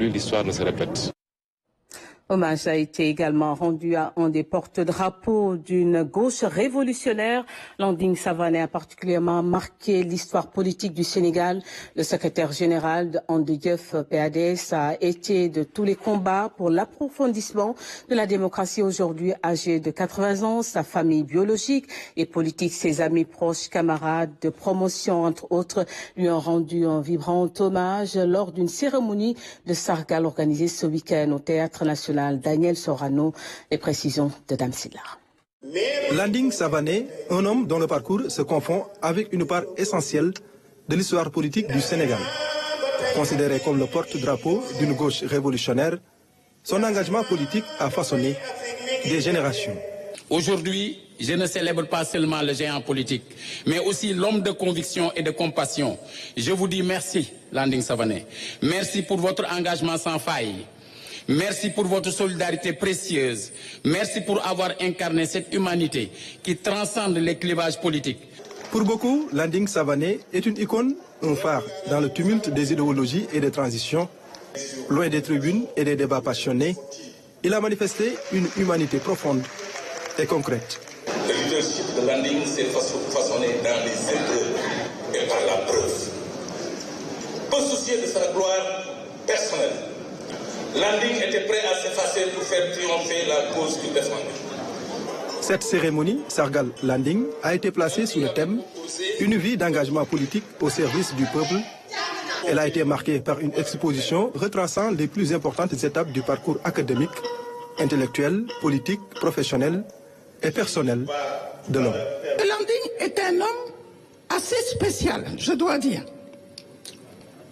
L'histoire ne se répète. Hommage a été également rendu à un des porte-drapeaux d'une gauche révolutionnaire. Landing Savané a particulièrement marqué l'histoire politique du Sénégal. Le secrétaire général de Andejef PADS a été de tous les combats pour l'approfondissement de la démocratie. Aujourd'hui âgé de 80 ans, sa famille biologique et politique, ses amis proches, camarades de promotion, entre autres, lui ont rendu un vibrant hommage lors d'une cérémonie de Sargal organisée ce week-end au Théâtre national. Daniel Sorano, les précisions de Dame Silla. Landing Savané, un homme dont le parcours se confond avec une part essentielle de l'histoire politique du Sénégal. Considéré comme le porte-drapeau d'une gauche révolutionnaire, son engagement politique a façonné des générations. Aujourd'hui, je ne célèbre pas seulement le géant politique, mais aussi l'homme de conviction et de compassion. Je vous dis merci, Landing Savané. Merci pour votre engagement sans faille. Merci pour votre solidarité précieuse. Merci pour avoir incarné cette humanité qui transcende les clivages politiques. Pour beaucoup, Landing Savané est une icône, un phare dans le tumulte des idéologies et des transitions. Loin des tribunes et des débats passionnés, il a manifesté une humanité profonde et concrète. Le leadership de Landing s'est façonné dans les épreuves et par la preuve. Peu soucieux de sa gloire personnelle, Landing était prêt à s'effacer pour faire triompher la cause qu'il défendait. Cette cérémonie, Sargal Landing, a été placée sous le thème « Une vie d'engagement politique au service du peuple ». Elle a été marquée par une exposition retraçant les plus importantes étapes du parcours académique, intellectuel, politique, professionnel et personnel de l'homme. Landing est un homme assez spécial, je dois dire.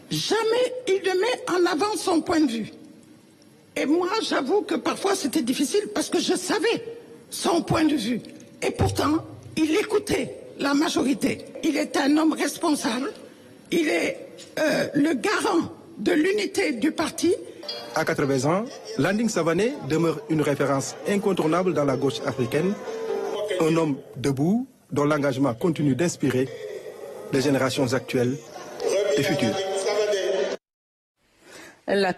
Jamais il ne met en avant son point de vue. Et moi, j'avoue que parfois c'était difficile parce que je savais son point de vue. Et pourtant, il écoutait la majorité. Il est un homme responsable. Il est le garant de l'unité du parti. À 80 ans, Landing Savané demeure une référence incontournable dans la gauche africaine. Un homme debout dont l'engagement continue d'inspirer les générations actuelles et futures. La